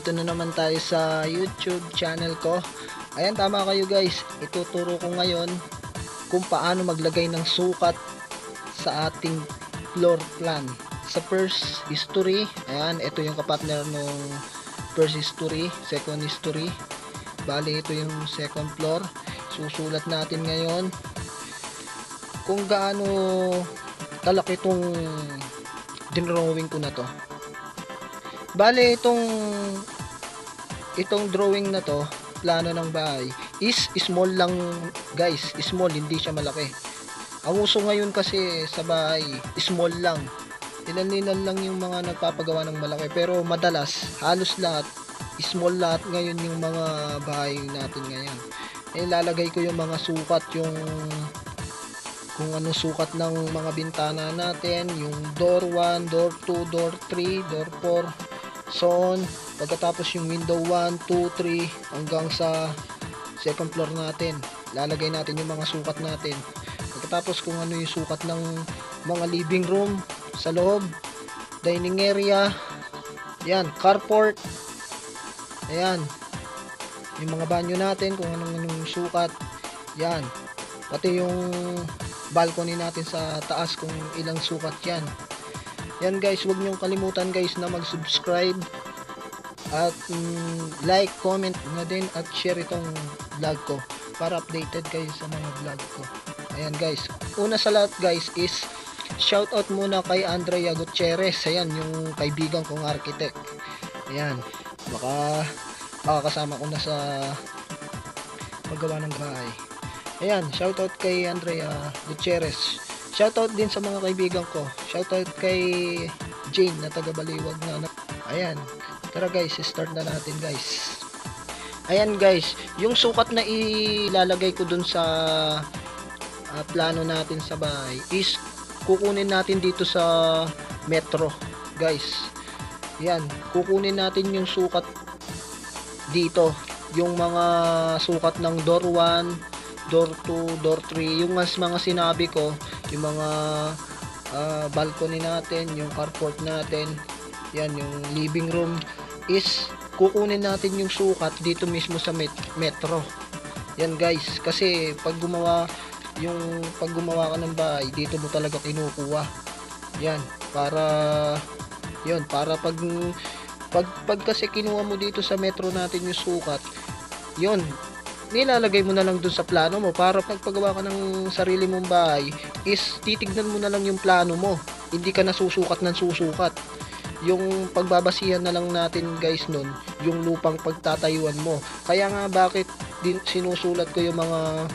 Nandito na naman tayo sa YouTube channel ko. Ayan, tama kayo guys. Ituturo ko ngayon kung paano maglagay ng sukat sa ating floor plan. Sa first history, ayan, ito yung kapartner nung first history, second history. Bali, ito yung second floor. Susulat natin ngayon kung gaano kalaki itong dinrawing ko na to. Bali, itong drawing na to, plano ng bahay, is small lang guys, small, hindi siya malaki. Ang uso ngayon kasi sa bahay, small lang. Ilan lang yung mga nagpapagawa ng malaki, pero madalas, halos lahat, small lahat ngayon yung mga bahay natin ngayon. Ilalagay ko yung mga sukat, yung kung anong sukat ng mga bintana natin, yung door 1, door 2, door 3, door 4, so on. Pagkatapos yung window 1, 2, 3 hanggang sa second floor natin, lalagay natin yung mga sukat natin. Pagkatapos kung ano yung sukat ng mga living room sa loob, dining area, yan, carport, ayan, yung mga banyo natin kung anong sukat, yan, pati yung balcony natin sa taas kung ilang sukat yan. Yan guys, huwag niyong kalimutan guys na mag-subscribe at like, comment na din at share itong vlog ko para updated kayo sa mga vlog ko. Ayan guys, una sa lahat guys is shoutout muna kay Andrea Gutierrez. Ayan, yung kaibigan kong architect. Ayan, baka makakasama ko na sa paggawa ng bahay. Ayan, shoutout kay Andrea Gutierrez. Shoutout din sa mga kaibigan ko. Shoutout kay Jane na taga Baliwag na. Ayan. Tara guys, start na natin guys. Ayan guys, yung sukat na ilalagay ko dun sa plano natin sa bahay is kukunin natin dito sa metro guys. Yan, kukunin natin yung sukat dito. Yung mga sukat ng door 1, door 2, door 3, yung mga sinabi ko, yung mga balcony natin, yung carport natin, yan, yung living room, is kukunin natin yung sukat dito mismo sa metro. Yan guys, kasi pag gumawa ka ng bahay, dito mo talaga kinukuha. Yan, para pag kasi kinuha mo dito sa metro natin yung sukat, yun, nilalagay mo na lang dun sa plano mo para pagpagawa ka ng sarili mong bahay is titignan mo na lang yung plano mo, hindi ka na susukat ng susukat. Yung pagbabasihan na lang natin guys nun, yung lupang pagtatayuan mo. Kaya nga bakit sinusulat ko yung mga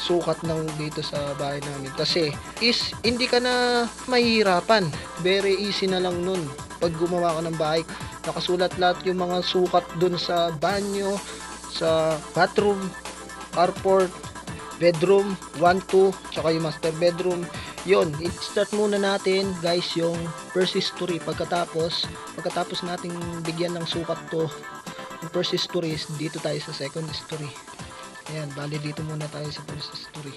sukat ng dito sa bahay namin, kasi is hindi ka na mahihirapan, very easy na lang nun. Pag gumawa ka ng bahay, nakasulat lahat yung mga sukat dun sa banyo, sa bathroom, carport, bedroom 1, 2, tsaka yung master bedroom. Yun, i-start muna natin guys yung first history. Pagkatapos nating bigyan ng sukat to, yung first history, dito tayo sa second history. Ayan, bali dito muna tayo sa first history.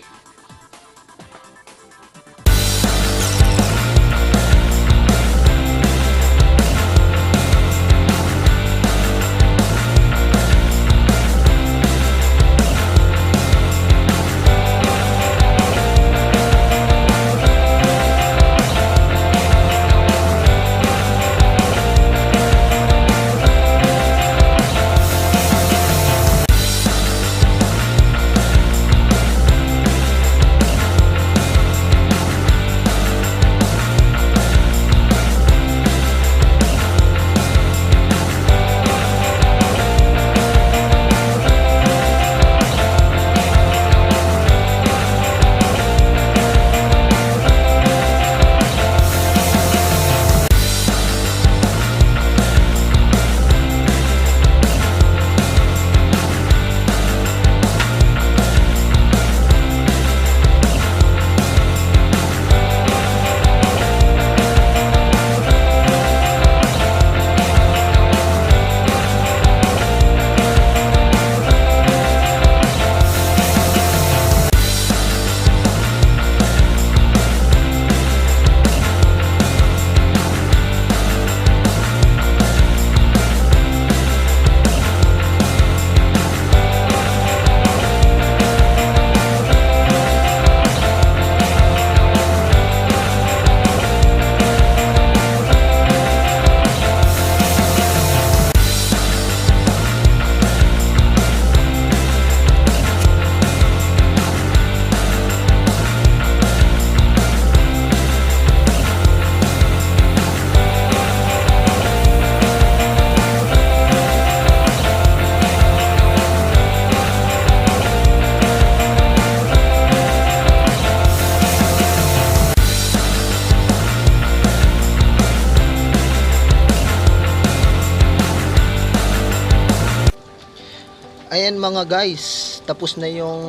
Ayan mga guys, tapos na yung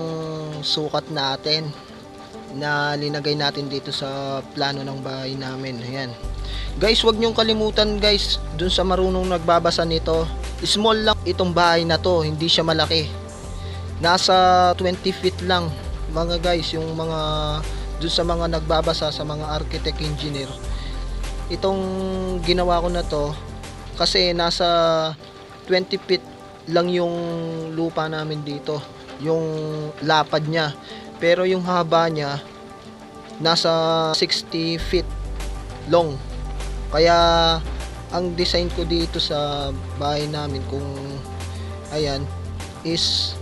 sukat natin na linagay natin dito sa plano ng bahay namin. Ayan. Guys, wag niyong kalimutan guys, dun sa marunong nagbabasa nito, small lang itong bahay na to, hindi siya malaki. Nasa 20 feet lang mga guys, yung mga dun sa mga nagbabasa, sa mga architect engineer. Itong ginawa ko na to kasi nasa 20 feet lang yung lupa namin dito, yung lapad niya, pero yung haba niya nasa 60 feet long. Kaya ang design ko dito sa bahay namin, kung ayan, is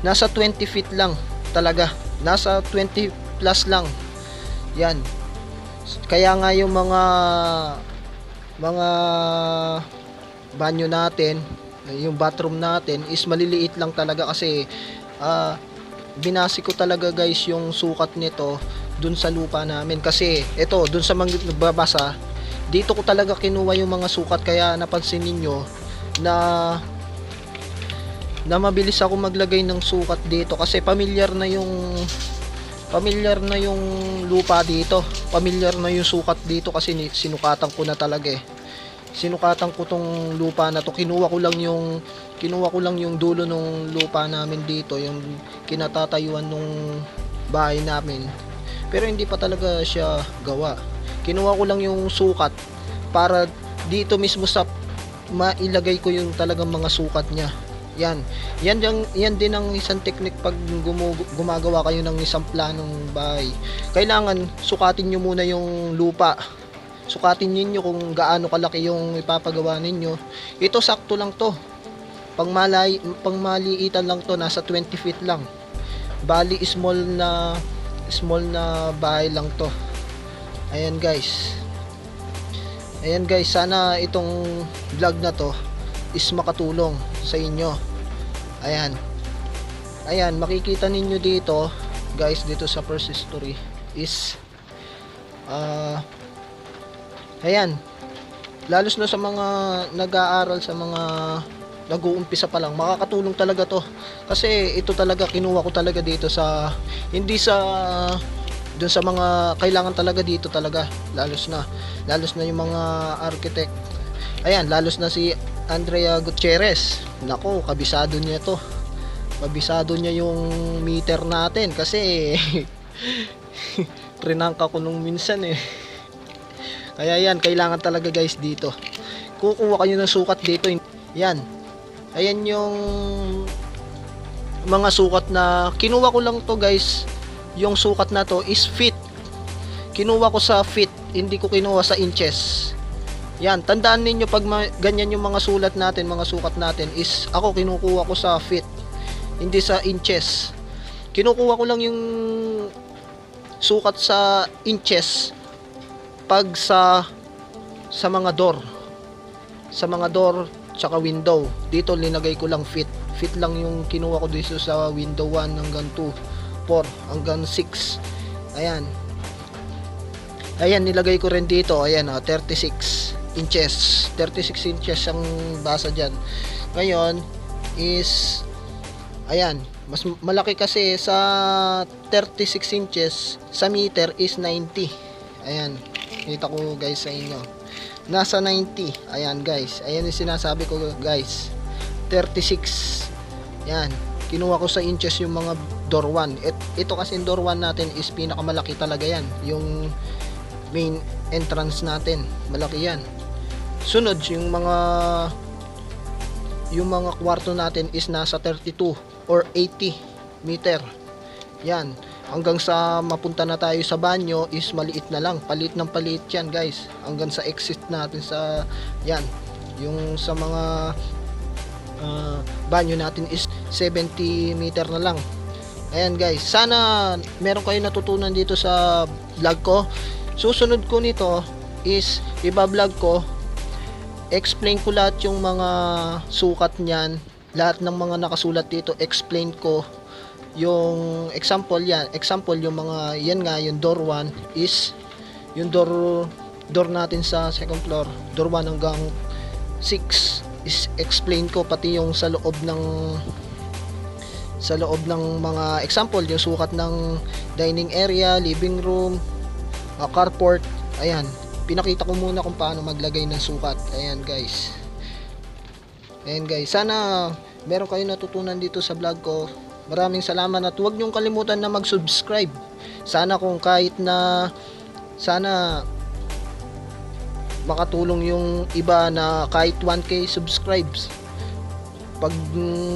nasa 20 feet lang talaga, nasa 20 plus lang yan. Kaya nga yung mga banyo natin, yung bathroom natin is maliliit lang talaga kasi binasi ko talaga guys yung sukat nito dun sa lupa namin. Kasi ito, dun sa mga nagbabasa, dito ko talaga kinuha yung mga sukat. Kaya napansin ninyo na mabilis ako maglagay ng sukat dito kasi familiar na yung lupa dito, familiar na yung sukat dito kasi sinukatan ko na talaga eh. Sinukatan ko tong lupa na to. Kinuha ko lang yung dulo ng lupa namin dito, yung kinatatayuan nung bahay namin. Pero hindi pa talaga siya gawa. Kinuha ko lang yung sukat para dito mismo sa mailagay ko yung talagang mga sukat niya. Yan din ang isang technique pag gumagawa kayo ng isang planong bahay. Kailangan sukatin nyo muna yung lupa. Sukatin niyo kung gaano kalaki yung ipapagawa ninyo. Ito sakto lang to. Pangmaliitan lang to, nasa 20 feet lang. Bali small na bahay lang to. Ayan guys. Sana itong vlog na to is makatulong sa inyo. Ayan, makikita ninyo dito guys, dito sa first story is ayan, lalos na sa mga nag-aaral, sa mga nag-uumpisa pa lang, makakatulong talaga to. Kasi ito talaga, kinuha ko talaga dito sa, hindi sa dun sa mga kailangan talaga dito talaga, lalos na yung mga architect. Ayan, lalos na si Andrea Gutierrez. Nako, kabisado niya to. Kabisado niya yung meter natin kasi trinangka ko nung minsan eh. Kaya yan, kailangan talaga guys dito. Kukuha kayo ng sukat dito. Yan. Ayan yung mga sukat na kinuha ko lang to guys. Yung sukat na to is feet. Kinuha ko sa feet, hindi ko kinuha sa inches. Yan, tandaan ninyo pag ganyan yung mga sulat natin, mga sukat natin is ako kinukuha ko sa feet, hindi sa inches. Kinukuha ko lang yung sukat sa inches pag sa mga door, tsaka window. Dito linagay ko lang feet lang yung kinuha ko dito sa window 1 hanggang 2, 4 hanggang 6. Ayan, nilagay ko rin dito. Ayan, 36 inches ang basa dyan. Ngayon is ayan, mas malaki kasi sa 36 inches sa meter is 90. Ayan, kita ko guys sa inyo, nasa 90. Ayan guys, ayan yung sinasabi ko guys, 36. Yan, kinuha ko sa inches yung mga door 1. Ito kasi door 1 natin is pinakamalaki talaga yan, yung main entrance natin, malaki yan. Sunod yung mga kwarto natin is nasa 32 or 80 meter. Yan, hanggang sa mapunta na tayo sa banyo is maliit na lang, palit yan guys, hanggang sa exit natin sa yan, yung sa mga banyo natin is 70 meter na lang. Ayan guys, sana meron kayo natutunan dito sa vlog ko. Susunod ko nito is iba-vlog ko, explain ko lahat yung mga sukat niyan, lahat ng mga nakasulat dito, explain ko yung example yung mga yan nga, yung door 1 is yung door natin sa second floor, door 1 hanggang 6. is explain ko pati yung sa loob ng mga example, yung sukat ng dining area, living room, carport. Ayan, pinakita ko muna kung paano maglagay ng sukat. Ayan guys, sana meron kayo natutunan dito sa vlog ko. Maraming salamat at huwag niyong kalimutan na mag-subscribe. Sana makatulong yung iba na kahit 1K subscribes. Pag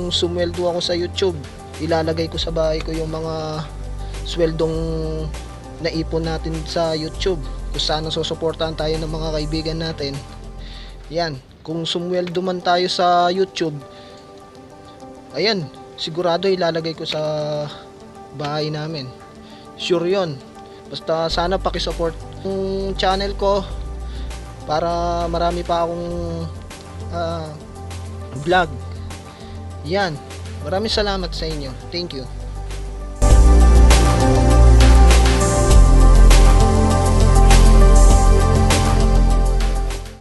sumweldo ako sa YouTube, ilalagay ko sa bahay ko yung mga sweldong naipon natin sa YouTube, kung saan susuportahan tayo ng mga kaibigan natin. Yan, kung sumweldo man tayo sa YouTube, ayan, sigurado ilalagay ko sa bahay namin. Sure yon. Basta sana pakisupport yung channel ko para marami pa akong vlog. Yan, maraming salamat sa inyo. Thank you.